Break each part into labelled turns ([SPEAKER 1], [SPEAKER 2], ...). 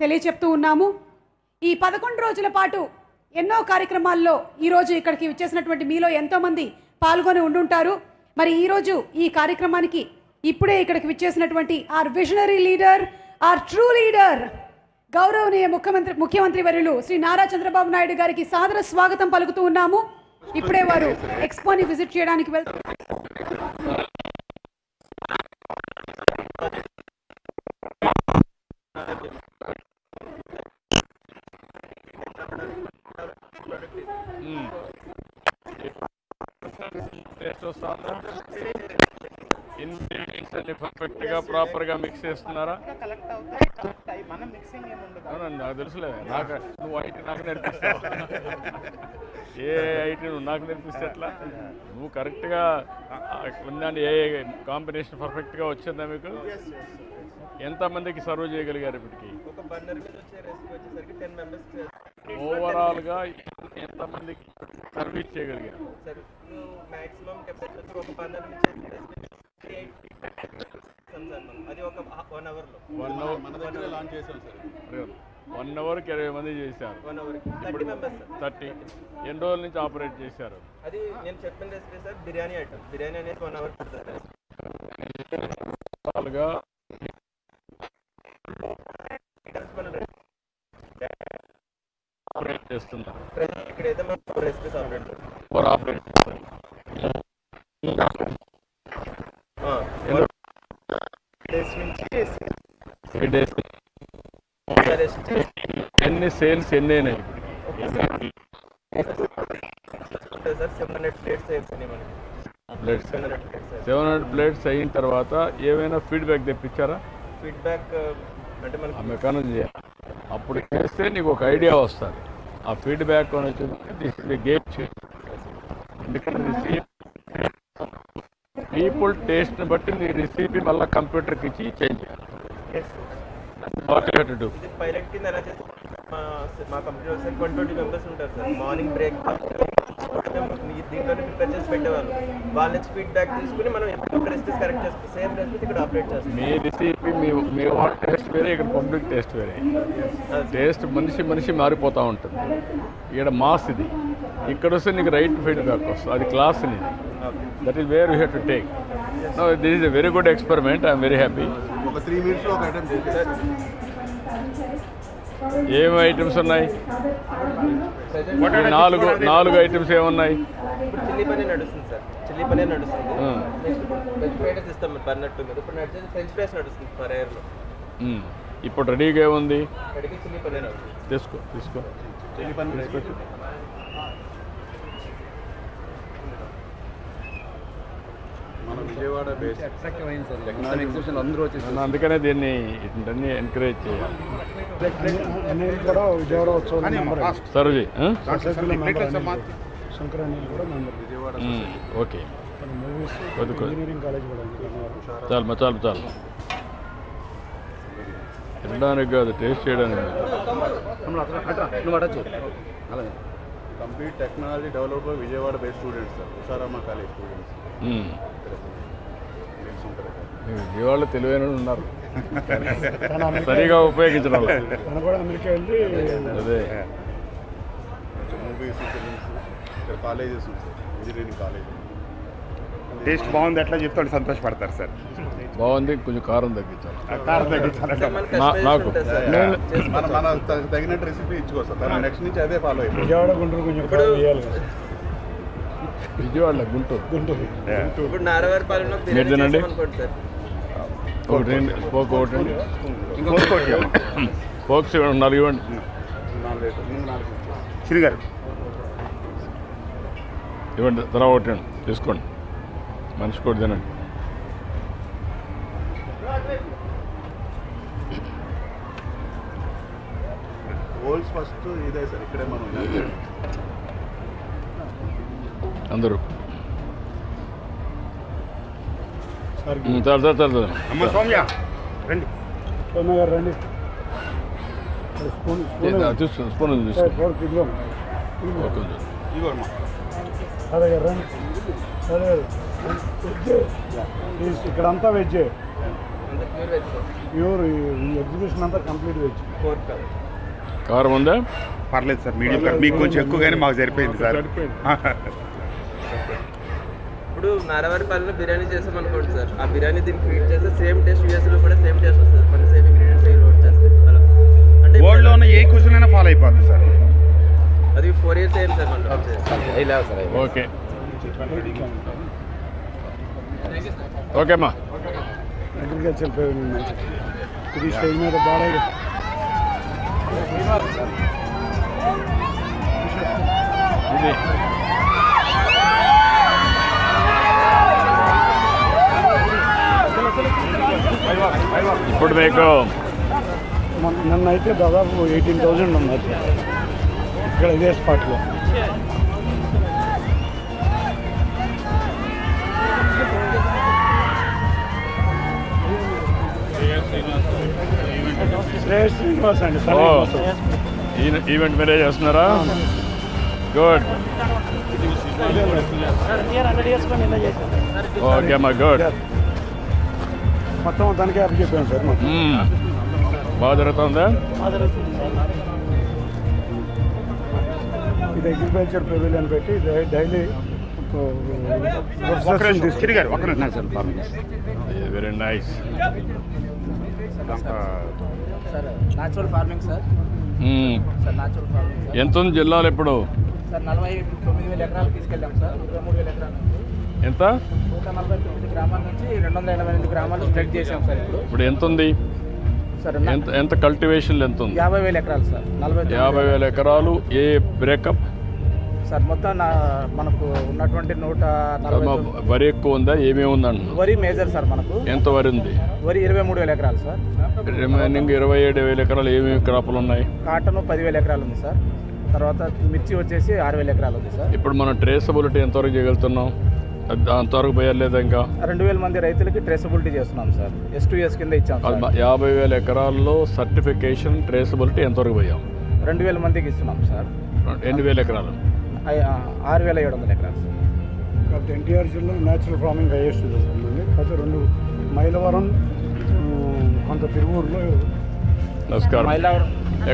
[SPEAKER 1] తెలియచెప్తూ ఉన్నాము. ఈ 11 రోజుల పాటు ఎన్నో కార్యక్రమాల్లో ఈరోజు ఇక్కడికి వచ్చేసినటువంటి మీలో ఎంతోమంది పాల్గొని ఉండుంటారు. మరి ఈరోజు ఈ కార్యక్రమానికి ఇప్పుడే ఇక్కడికి విచ్చేసినటువంటి our visionary leader, our true leader, గౌరవనీయ ముఖ్యమంత్రి వర్యులు శ్రీ నారా చంద్రబాబు నాయుడు గారికి సాదర స్వాగతం పలుకుతూ ఉన్నాము. ఇప్పుడే వారు ఎక్స్పోని విజిట్ చేయడానికి వెళ్తున్నారు.
[SPEAKER 2] పర్ఫెక్ట్ గా ప్రాపర్ గా మిక్స్ చేస్తున్నారా? నాకు తెలుసులేదు. నువ్వు ఐటీ నాకు నేర్పిస్తావు. ఏ ఐటీ నువ్వు నాకు నేర్పిస్తే ఎట్లా? నువ్వు కరెక్ట్గా ఉందండి. ఏ కాంబినేషన్ పర్ఫెక్ట్గా వచ్చిందా మీకు? ఎంతమందికి సర్వ్ చేయగలిగారు ఇప్పటికి? ఓవరాల్గా ఎంతమందికి సర్వీస్ చేయగలిగారు? వన్ అవర్కి 20 మంది చేశారు. 30. ఎన్ని రోజుల నుంచి ఆపరేట్ చేశారు?
[SPEAKER 3] అది నేను చెప్పిన recipe sir, biryani item. Biryani అనేది 1 అవర్ పడుతుంది.
[SPEAKER 2] ఆపరేట్ చేస్తున్నారు.
[SPEAKER 3] ఇక్కడైతే మనం 4 రెసిపీస్ ఆపరేట్ చేస్తాం.
[SPEAKER 2] 4 ఆపరేట్ చేస్తారు. ఎన్ని సేల్స్ ఎన్ని అయినాయి? 700 ప్లేట్స్ అయిన తర్వాత ఏమైనా ఫీడ్బ్యాక్ తెప్పించారా?
[SPEAKER 3] ఫీడ్బ్యాక్ అంటే మనకి
[SPEAKER 2] మెకానిజం చేయాలి. అప్పుడు చేస్తే నీకు ఒక ఐడియా వస్తుంది. ఆ ఫీడ్బ్యాక్ అనేది గేమ్ చేయాలి. ఎందుకంటే పీపుల్ టేస్ట్ని బట్టి నీ రెసిపీ మళ్ళీ కంప్యూటర్కి ఇచ్చి చేంజ్ చేయాలి.
[SPEAKER 3] ఇది పైలట్ కింద ఎలా చేస్తాం? మా కంపెనీలో సార్ 120 మెంబర్స్ ఉంటారు సార్. మార్నింగ్ బ్రేక్ దీంట్లో ప్రిపేర్ చేసి పెట్టేవాళ్ళు. వాళ్ళ నుంచి ఫీడ్బ్యాక్ తీసుకుని మనం ఎప్పుడు రెసిపీస్ కరెక్ట్ చేస్తాం. సేమ్ రెసిపీస్ ఇక్కడ ఆపరేట్ చేస్తాం.
[SPEAKER 2] మీ రెసిపీ మీ టేస్ట్ వేరే, ఇక్కడ పబ్లిక్ టేస్ట్ వేరే. టేస్ట్ మనిషి మారిపోతూ ఉంటుంది. ఇక్కడ మాస్ ఇది. ఇక్కడ వస్తే నీకు రైట్ ఫీడ్బ్యాక్ వస్తుంది. అది క్లాస్ ఇది. That is where you have to take. This is a very good experiment. I'm very happy.
[SPEAKER 3] ఒక 3 మినిట్స్లో ఒక ఐటమ్ చేశారు.
[SPEAKER 2] ఏమి ఐటమ్స్ ఉన్నాయి? 4 ఐటమ్స్ ఏమున్నాయి?
[SPEAKER 3] చిల్లీ పనీర్ నడుస్తుంది సార్. చిల్లీ పనీర్ నడుస్తుంది. వెజ్ ఫ్రైడ్ రైస్ ఇస్తాం బర్నట్టు మీద. ఇప్పుడు నడిచేది ఫ్రెంచ్ ఫ్రైస్ నడుస్తుంది ఫర్ ఎయిర్లో.
[SPEAKER 2] ఇప్పుడు రెడీగా ఏముంది?
[SPEAKER 3] రెడీగా చిల్లీ పనీర్ నడుస్తుంది.
[SPEAKER 2] తీసుకో
[SPEAKER 3] చిల్లీ పనీర్
[SPEAKER 4] మన విజయవాడ బేస్ టెక్నాలజీ ఎగ్జిబిషన్ అందరూ వచ్చేసి
[SPEAKER 2] అందుకనే దీన్ని ఇవన్నీ ఎంకరేజ్ చేయాలి. సర్వీ ఓకే. చాలు తినడానికి కాదు, టేస్ట్ చేయడానికి.
[SPEAKER 4] Complete technology develop Vijayawada base students sir. Usharama college students.
[SPEAKER 2] Vijayawada తెలివైన ఉన్నారు, సరిగా ఉపయోగించడం. అదే
[SPEAKER 4] మూవీస్, ఫిలిమ్స్, ఇక్కడ కాలేజెస్ ఉంది సార్. Engineering college.
[SPEAKER 5] టేస్ట్ బాగుంది ఎట్లా చెప్తాడు సంతోషపడతారు సార్.
[SPEAKER 2] బాగుంది, కొంచెం కారం తగ్గించాలి.
[SPEAKER 4] నాకు మన తగినట్టు రెసిపీ ఇచ్చుకోవచ్చు సార్. నెక్స్ట్ నుంచి అదే ఫాలో అయిపోయింది.
[SPEAKER 5] విజయవాడ గుంటూరు
[SPEAKER 2] విజయవాడ గుంటూరు
[SPEAKER 3] ఇప్పుడు నారవారిపాలెంలో
[SPEAKER 2] మీరు తినండి.
[SPEAKER 3] అనుకోండి సార్.
[SPEAKER 2] ఒకటి ఫోక్స్ 4 ఇవ్వండి.
[SPEAKER 5] శ్రీగారు
[SPEAKER 2] ఇవ్వండి, తర్వాత ఒకటి తీసుకోండి. మనిషి కూడా తినండి.
[SPEAKER 4] హోల్స్ ఫస్ట్ ఇదే సార్. ఇక్కడే మనం
[SPEAKER 2] అందరూ
[SPEAKER 5] అమ్మ సౌమ్య రండి. సౌమ్య గారు రండి.
[SPEAKER 2] స్పూన్
[SPEAKER 5] ఇక్కడంతా వెజ్.
[SPEAKER 3] అంత pure veg sir.
[SPEAKER 5] Pure exhibition అంతా కంప్లీట్ వెజ్.
[SPEAKER 3] 4 కాదు.
[SPEAKER 2] కారం ఉందా?
[SPEAKER 6] పర్లేదు సార్, మీడియం కారం. మీకు కొంచెం ఎక్కువగానే మాకు సరిపోయింది సార్.
[SPEAKER 3] ఇప్పుడు నారావారిపల్లిలో బిర్యానీ చేసాం అనుకోండి సార్, ఆ బిర్యానీ దీనికి ఫీడ్ చేస్తే సేమ్ టేస్ట్ యూఎస్లో కూడా సేమ్ టేస్ట్ వస్తుంది. మన సేమ్ ఇంగ్రీడియంట్స్ లోడ్ చేస్తే అలా అంటే
[SPEAKER 6] వరల్డ్లో ఉన్న ఏ క్వశ్చన్ అయినా ఫాలో అయిపోతుంది సార్.
[SPEAKER 3] అది 4 years అయింది సార్ మనం
[SPEAKER 2] ఓకే ఓకే అమ్మా.
[SPEAKER 5] అగ్రికల్చర్ మంచి ఇది స్టేజ్ మీద బాగా
[SPEAKER 2] ఇది ఇప్పుడు మీకు
[SPEAKER 5] నన్ను అయితే దాదాపు 18,000 ఉన్నది ఇక్కడ ఇదే స్పాట్లో. శ్రీనివాస్ అండి.
[SPEAKER 2] ఈవెంట్ మీరే చేస్తున్నారా? గుడ్. ఓకే అమ్మా, గుడ్.
[SPEAKER 5] మొత్తం దానికే అప్పు చెప్పాను సార్. మొత్తం
[SPEAKER 2] బాగా జరుగుతుందా?
[SPEAKER 5] ఇది అగ్రికల్చర్ పెవిలియన్ పెట్టి daily
[SPEAKER 2] very nice.
[SPEAKER 3] Sir natural farming sir. Sir natural farming sir.
[SPEAKER 2] ఎంత ఉంది జిల్లాలో ఇప్పుడు?
[SPEAKER 3] సార్ 49,000 ఎకరాలు తీసుకెళ్ళాం సార్. 23,000 ఎకరాల నుంచి
[SPEAKER 2] ఎంత?
[SPEAKER 3] 149 గ్రామాల నుంచి 288 గ్రామాలు స్ప్రెడ్ చేసాం సార్.
[SPEAKER 2] ఇప్పుడు ఎంత ఉంది
[SPEAKER 3] సార్?
[SPEAKER 2] ఎంత కల్టివేషన్ ఎంత ఉంది?
[SPEAKER 3] 50,000 ఎకరాలు సార్.
[SPEAKER 2] 50,000 ఎకరాలు. ఏ బ్రేకప్
[SPEAKER 3] సార్? మొత్తం మనకు ఉన్నటువంటి 140.
[SPEAKER 2] వరి ఎక్కువ ఉందా? ఏమేమి ఉందండి?
[SPEAKER 3] వరి మేజర్ సార్ మనకు.
[SPEAKER 2] ఎంత వరి ఉంది?
[SPEAKER 3] వరి 23,000 ఎకరాలు సార్.
[SPEAKER 2] రిమైనింగ్ 27,000 ఎకరాలు ఏమేమి క్రాపులు ఉన్నాయి?
[SPEAKER 3] కాటన్ 10,000 ఎకరాలు ఉంది సార్. తర్వాత మిర్చి వచ్చేసి 6,000 ఎకరాలు ఉంది సార్.
[SPEAKER 2] ఇప్పుడు మనం ట్రేసబిలిటీ ఎంతవరకు చేయగలుగుతున్నాం? అంతవరకు పోయలేదు. ఇంకా
[SPEAKER 3] 2,000 మంది రైతులకి ట్రేసబిలిటీ చేస్తున్నాం సార్. S2S కింద ఇచ్చాం సార్.
[SPEAKER 2] 50,000 ఎకరాల్లో సర్టిఫికేషన్ ట్రేసబిలిటీ ఎంతవరకు పోయాం?
[SPEAKER 3] 2,000 మందికి ఇస్తున్నాం సార్.
[SPEAKER 2] ఎన్ని వేల ఎకరాలు?
[SPEAKER 3] 6,700 ఎకరాలు సార్.
[SPEAKER 5] కాబట్టి ఎన్టీఆర్ జిల్లా న్యాచురల్ ఫార్మింగ్ హైయెస్ట్ జరుగుతుంది. కాకపోతే 2 మైలవరం కొంత తిరువూరులో.
[SPEAKER 2] నమస్కారం.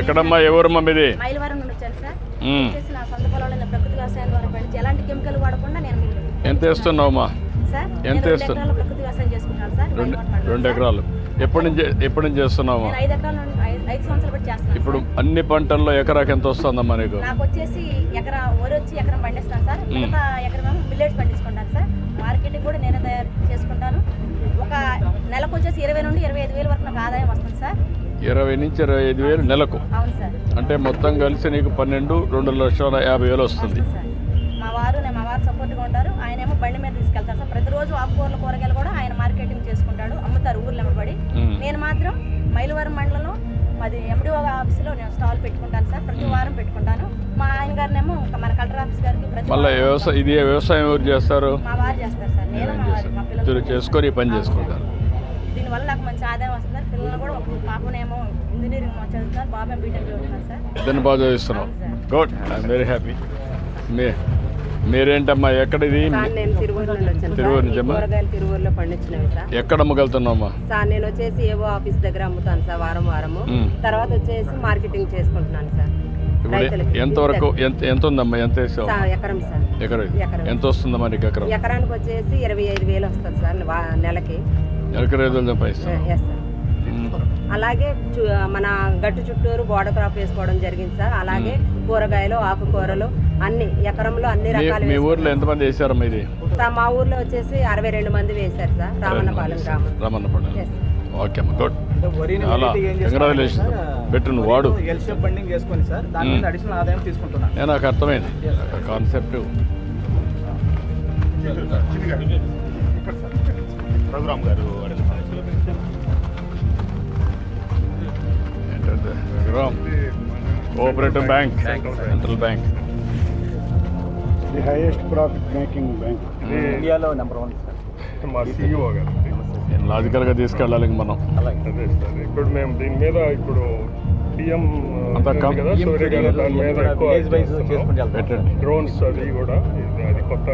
[SPEAKER 2] ఎక్కడమ్మా? ఎవరమ్మా మీది?
[SPEAKER 7] మైలవరం నుండి వచ్చాను సార్. వచ్చేసి నా సొంత పొలంలో ప్రకృతి వ్యవసాయం ద్వారా పండించి ఎలాంటి కెమికల్ వాడకుండా నేను
[SPEAKER 2] ఎంత వేస్తున్నావమ్మా?
[SPEAKER 7] సార్
[SPEAKER 2] ఎంత
[SPEAKER 7] నేను 2
[SPEAKER 2] వేస్తున్నావు?
[SPEAKER 7] ఎకరాల ప్రకృతి వ్యవసాయం చేసుకుంటాను సార్.
[SPEAKER 2] 2 ఎకరాలు. ఎప్పటి నుంచి చేస్తున్నావా?
[SPEAKER 7] నేను 5 ఎకరాల నుండి 5 సంవత్సరాలు బట్టి చేస్తాను.
[SPEAKER 2] ఇప్పుడు అన్ని పంటల్లో ఎకరాకి ఎంత వస్తుందమ్మా నీకు?
[SPEAKER 7] నాకు వచ్చేసి వరి వచ్చి ఎకరం పండిస్తాను సార్. మిగతా ఎకరం మిల్లెట్స్ పండించుకుంటాను సార్. మార్కెటింగ్ కూడా నేనే తయారు చేసుకుంటాను. ఒక నెలకు వచ్చేసి 20 నుండి 25,000 వరకు నాకు ఆదాయం వస్తుంది సార్.
[SPEAKER 2] 20 నుంచి 25,000 నెలకు.
[SPEAKER 7] అవును సార్.
[SPEAKER 2] అంటే మొత్తం కలిసి నీకు 12,250,000 వస్తుంది.
[SPEAKER 7] సార్ మా వారు సపోర్ట్గా ఉంటారు. ఆయన ఏమో బండి మీద తీసుకెళ్తారు సార్. ప్రతిరోజు ఆకుకూరలు కూరగాయలు కూడా ఆయన మార్కెటింగ్ చేసుకుంటాడు, అమ్ముతారు ఊర్లో అమ్మబడి. నేను మాత్రం మైలవరం మండలంలో మాది MDO ఆఫీస్లో నేను స్టాల్ పెట్టుకుంటాను సార్. ప్రతి వారం పెట్టుకుంటాను. మా ఆయన గారినేమో మన కలెక్టర్ ఆఫీస్ గారికి
[SPEAKER 2] మళ్ళీ వ్యవసాయం ఎవరు చేస్తారు?
[SPEAKER 7] మా వారు చేస్తారు సార్. నేను మా వారు మా పిల్లలు
[SPEAKER 2] చేసుకొని పని చేసుకుంటారు.
[SPEAKER 7] దీనివల్ల నాకు మంచి ఆదాయం వస్తుంది. పిల్లలు కూడా ఒక పాపనేమో ఇంజనీరింగ్ చదువుతున్నారు, బాబా బీటెక్ చదువుతున్నారు సార్.
[SPEAKER 2] దాన్ని బాగా చదివిస్తున్నాం. Good, I'm very happy. మీరేంటమ్మా? ఎక్కడిది?
[SPEAKER 8] నేను తిరువూరు నుండి వచ్చాను.
[SPEAKER 2] తిరువూరు నుంచి
[SPEAKER 8] కూరగాయలు తిరువూరులో పండించినవి సార్.
[SPEAKER 2] ఎక్కడ అమ్మగలుగుతున్నామ్మా?
[SPEAKER 8] సార్ నేను వచ్చేసి ఏవో ఆఫీస్ దగ్గర అమ్ముతాను సార్ వారము. తర్వాత వచ్చేసి మార్కెటింగ్ చేసుకుంటున్నాను సార్.
[SPEAKER 2] ఎంతవరకు ఎంత ఉందమ్మా? ఎంత వేసావు?
[SPEAKER 8] ఎకరం సార్.
[SPEAKER 2] ఎకరం ఎంత వస్తుందమ్మా నీకు?
[SPEAKER 8] ఎకరానికి వచ్చేసి 25,000 వస్తుంది సార్ నెలకి.
[SPEAKER 2] 25,000 సంపాదిస్తాను.
[SPEAKER 8] Yes sir. అలాగే మన గట్టు చుట్టూరు బోర్డర్ క్రాప్ వేసుకోవడం జరిగింది సార్. అలాగే కూరగాయలు ఆకుకూరలు అన్ని ఎకరంలో అన్ని రకాలు.
[SPEAKER 2] మీ ఊర్లో ఎంతమంది వేసారమ్మా ఇది?
[SPEAKER 8] మా ఊర్లో వచ్చేసి 62 మంది వేశారు సార్. రామన్నపాలెం గ్రామం.
[SPEAKER 2] రామన్నపాలెం. ఓకే అమ్మా, గుడ్. కంగ్రాచులేషన్. పెట్టు నువ్వు వాడు.
[SPEAKER 3] బండింగ్ చేసుకొని సార్ దాని మీద అడిషనల్ ఆదాయం తీసుకుంటున్నాను.
[SPEAKER 2] నాకు అర్థమైంది కాన్సెప్ట్.
[SPEAKER 6] రఘురామ్ గారు
[SPEAKER 2] cooperative bank, central bank,
[SPEAKER 5] the highest profit making bank
[SPEAKER 3] ఇండియాలో నెంబర్ 1 సార్.
[SPEAKER 4] మా CEO గారు
[SPEAKER 2] లాజికల్గా తీసుకెళ్ళాలి మనం.
[SPEAKER 4] అదే సార్. ఇప్పుడు మేము దీని మీద ఇప్పుడు PM
[SPEAKER 2] అంతా
[SPEAKER 4] కదా, దాని మీద ఎక్కువ
[SPEAKER 2] పెట్టండి.
[SPEAKER 4] డ్రోన్స్ అది కూడా అది కొత్త